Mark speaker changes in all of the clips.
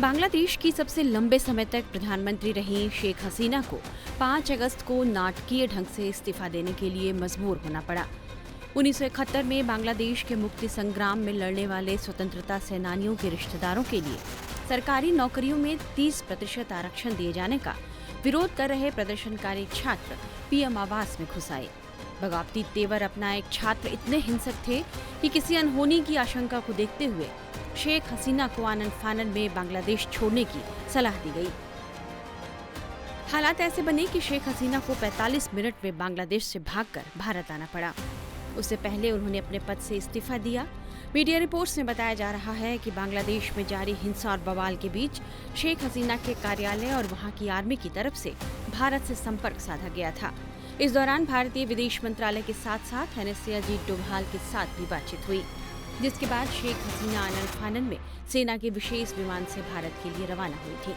Speaker 1: बांग्लादेश की सबसे लंबे समय तक प्रधानमंत्री रही शेख हसीना को 5 अगस्त को नाटकीय ढंग से इस्तीफा देने के लिए मजबूर होना पड़ा। 1971 में बांग्लादेश के मुक्ति संग्राम में लड़ने वाले स्वतंत्रता सेनानियों के रिश्तेदारों के लिए सरकारी नौकरियों में 30% आरक्षण दिए जाने का विरोध कर रहे प्रदर्शनकारी छात्र पीएम आवास में घुस आए। बगावती तेवर अपनाए छात्र इतने हिंसक थे कि किसी अनहोनी की आशंका को देखते हुए शेख हसीना को आनन फानन में बांग्लादेश छोड़ने की सलाह दी गई। हालात ऐसे बने कि शेख हसीना को 45 मिनट में बांग्लादेश से भागकर भारत आना पड़ा। उससे पहले उन्होंने अपने पद से इस्तीफा दिया। मीडिया रिपोर्ट्स में बताया जा रहा है कि बांग्लादेश में जारी हिंसा और बवाल के बीच शेख हसीना के कार्यालय और वहां की आर्मी की तरफ से भारत से संपर्क साधा गया था। इस दौरान भारतीय विदेश मंत्रालय के साथ साथ NSA अजीत डोभाल के साथ भी बातचीत हुई, जिसके बाद शेख हसीना आनन फानन में सेना के विशेष विमान से भारत के लिए रवाना हुई थी।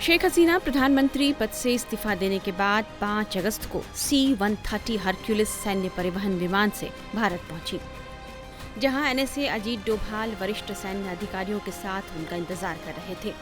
Speaker 1: शेख हसीना प्रधानमंत्री पद से इस्तीफा देने के बाद 5 अगस्त को C-130 हरक्यूलिस सैन्य परिवहन विमान से भारत पहुंची, जहां NSA अजीत डोभाल वरिष्ठ सैन्य अधिकारियों के साथ उनका इंतजार कर रहे थे।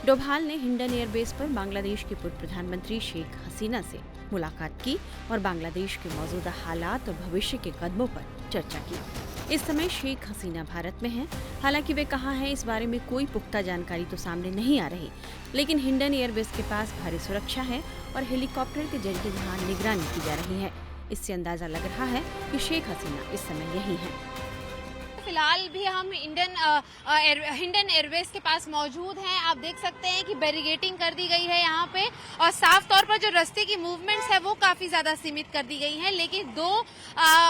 Speaker 1: डोभाल ने हिंडन एयरबेस पर बांग्लादेश के पूर्व प्रधानमंत्री शेख हसीना से मुलाकात की और बांग्लादेश के मौजूदा हालात और भविष्य के कदमों पर चर्चा की। इस समय शेख हसीना भारत में हैं। हालांकि वे कहाँ हैं इस बारे में कोई पुख्ता जानकारी तो सामने नहीं आ रही, लेकिन हिंडन एयरबेस के पास भारी सुरक्षा है और हेलीकॉप्टर के जरिए वहां निगरानी की जा रही है। इससे अंदाजा लग रहा है कि शेख हसीना इस समय यही हैं।
Speaker 2: फिलहाल भी हम हिंडन एयरबेस के पास मौजूद हैं। आप देख सकते हैं कि बैरिगेटिंग कर दी गई है यहाँ पे, और साफ तौर पर जो रास्ते की मूवमेंट्स है वो काफी ज्यादा सीमित कर दी गई हैं। लेकिन 2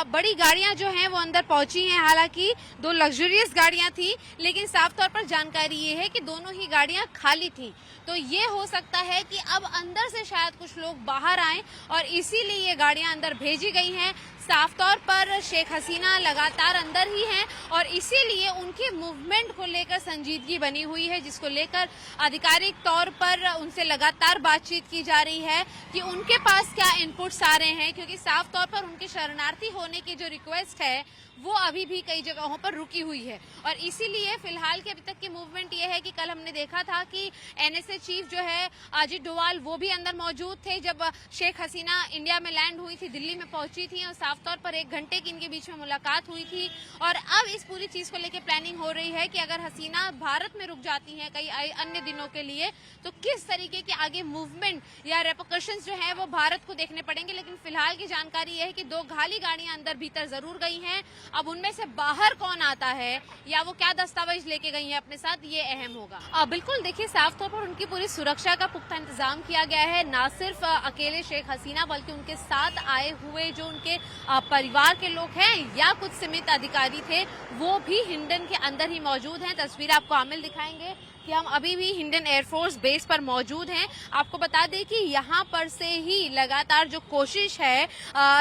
Speaker 2: बड़ी गाड़ियां जो हैं वो अंदर पहुंची हैं। हालांकि 2 लग्जरियस गाड़ियां थी, लेकिन साफ तौर पर जानकारी ये है कि दोनों ही गाड़ियां खाली थी। तो ये हो सकता है कि अब अंदर से शायद कुछ लोग बाहर आए और इसीलिए ये गाड़ियां अंदर भेजी गई हैं। साफ तौर पर शेख हसीना लगातार अंदर ही हैं और इसीलिए उनकी मूवमेंट को लेकर संजीदगी बनी हुई है, जिसको लेकर आधिकारिक तौर पर उनसे लगातार बातचीत की जा रही है कि उनके पास क्या इनपुट्स आ रहे हैं, क्योंकि साफ तौर पर उनके शरणार्थी होने की जो रिक्वेस्ट है वो अभी भी कई जगहों पर रुकी हुई है। और इसीलिए फिलहाल की अभी तक की मूवमेंट ये है कि कल हमने देखा था कि NSA चीफ जो है अजीत डोभाल वो भी अंदर मौजूद थे जब शेख हसीना इंडिया में लैंड हुई थी, दिल्ली में पहुंची थी, और साफ तौर पर 1 घंटे की इनके बीच में मुलाकात हुई थी। और अब इस पूरी चीज को लेकर प्लानिंग हो रही है कि अगर हसीना भारत में रुक जाती है कई अन्य दिनों के लिए, तो किस तरीके की आगे मूवमेंट या रेपरकशंस जो है वो भारत को देखने पड़ेंगे। लेकिन फिलहाल की जानकारी यह है कि 2 खाली गाड़ियां अंदर भीतर जरूर गई हैं। अब उनमें से बाहर कौन आता है या वो क्या दस्तावेज लेके गई हैं अपने साथ, ये अहम होगा। बिल्कुल देखिए, साफ तौर पर उनकी पूरी सुरक्षा का पुख्ता इंतजाम किया गया है। ना सिर्फ अकेले शेख हसीना बल्कि उनके साथ आए हुए जो उनके परिवार के लोग हैं या कुछ सीमित अधिकारी थे वो भी हिंडन के अंदर ही मौजूद हैं। तस्वीर आपको आमिल दिखाएंगे कि हम अभी भी हिंडन एयरफोर्स बेस पर मौजूद हैं। आपको बता दें कि यहाँ पर से ही लगातार जो कोशिश है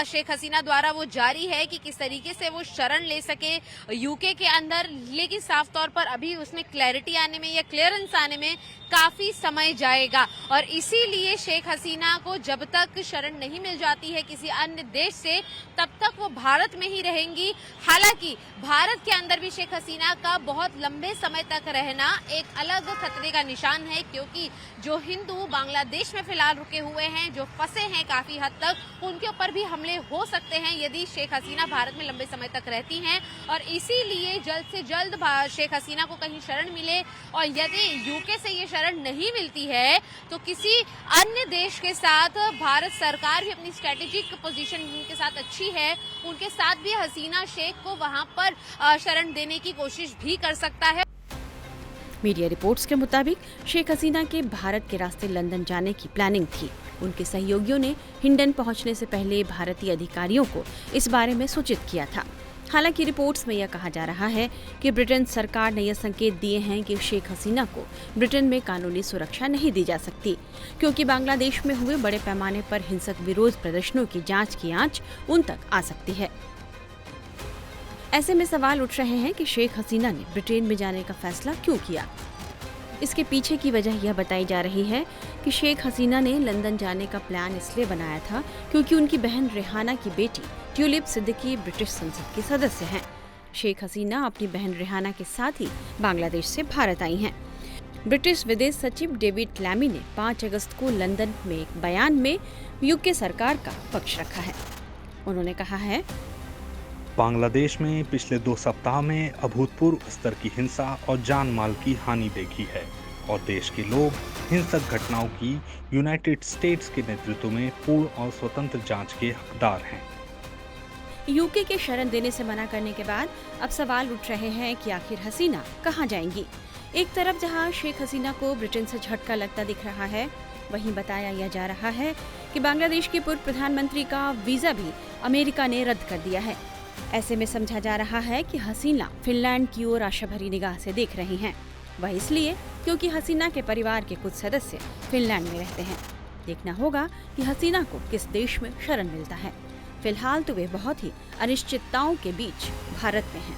Speaker 2: शेख हसीना द्वारा वो जारी है कि किस तरीके से वो शरण ले सके यूके के अंदर, लेकिन साफ तौर पर अभी उसमें क्लैरिटी आने में या क्लियरेंस आने में काफी समय जाएगा। और इसीलिए शेख हसीना को जब तक शरण नहीं मिल जाती है किसी अन्य देश से, तब तक वो भारत में ही रहेंगी। हालांकि भारत के अंदर भी शेख हसीना का बहुत लंबे समय तक रहना एक अलग खतरे का निशान है, क्योंकि जो हिंदू बांग्लादेश में फिलहाल रुके हुए हैं, जो फंसे हैं काफी हद तक, उनके ऊपर भी हमले हो सकते हैं यदि शेख हसीना भारत में लंबे समय तक रहती हैं। और इसीलिए जल्द से जल्द शेख हसीना को कहीं शरण मिले, और यदि यूके से ये शरण नहीं मिलती है तो किसी अन्य देश के साथ भारत सरकार भी अपनी स्ट्रेटेजिक पोजीशन जिनके साथ अच्छी है उनके साथ भी हसीना शेख को वहां पर शरण देने की कोशिश भी कर सकता है।
Speaker 1: मीडिया रिपोर्ट्स के मुताबिक शेख हसीना के भारत के रास्ते लंदन जाने की प्लानिंग थी। उनके सहयोगियों ने हिंडन पहुंचने से पहले भारतीय अधिकारियों को इस बारे में सूचित किया था। हालांकि रिपोर्ट्स में यह कहा जा रहा है कि ब्रिटेन सरकार ने यह संकेत दिए हैं कि शेख हसीना को ब्रिटेन में कानूनी सुरक्षा नहीं दी जा सकती, क्योंकि बांग्लादेश में हुए बड़े पैमाने पर हिंसक विरोध प्रदर्शनों की जांच की आंच उन तक आ सकती है। ऐसे में सवाल उठ रहे हैं कि शेख हसीना ने ब्रिटेन में जाने का फैसला क्यों किया। इसके पीछे की वजह यह बताई जा रही है कि शेख हसीना ने लंदन जाने का प्लान इसलिए बनाया था क्योंकि उनकी बहन रेहाना की बेटी ट्यूलिप सिद्दीकी ब्रिटिश संसद की सदस्य हैं। शेख हसीना अपनी बहन रिहाना के साथ ही बांग्लादेश से भारत आई हैं। ब्रिटिश विदेश सचिव डेविड लैमी ने 5 अगस्त को लंदन में एक बयान में यूके सरकार का पक्ष रखा है। उन्होंने कहा है,
Speaker 3: बांग्लादेश में पिछले 2 सप्ताह में अभूतपूर्व स्तर की हिंसा और जान माल की हानि देखी है और देश के लोग हिंसक घटनाओं की यूनाइटेड स्टेट्स के नेतृत्व में पूर्ण और स्वतंत्र जांच के हकदार हैं।
Speaker 1: यूके के शरण देने से मना करने के बाद अब सवाल उठ रहे हैं कि आखिर हसीना कहां जाएंगी। एक तरफ जहां शेख हसीना को ब्रिटेन से झटका लगता दिख रहा है, वहीं बताया यह जा रहा है कि बांग्लादेश के पूर्व प्रधानमंत्री का वीजा भी अमेरिका ने रद्द कर दिया है। ऐसे में समझा जा रहा है कि हसीना फिनलैंड की ओर आशा भरी निगाह से देख रही हैं। वह इसलिए क्योंकि हसीना के परिवार के कुछ सदस्य फिनलैंड में रहते हैं। देखना होगा कि हसीना को किस देश में शरण मिलता है। फिलहाल तो वे बहुत ही अनिश्चितताओं के बीच भारत में हैं।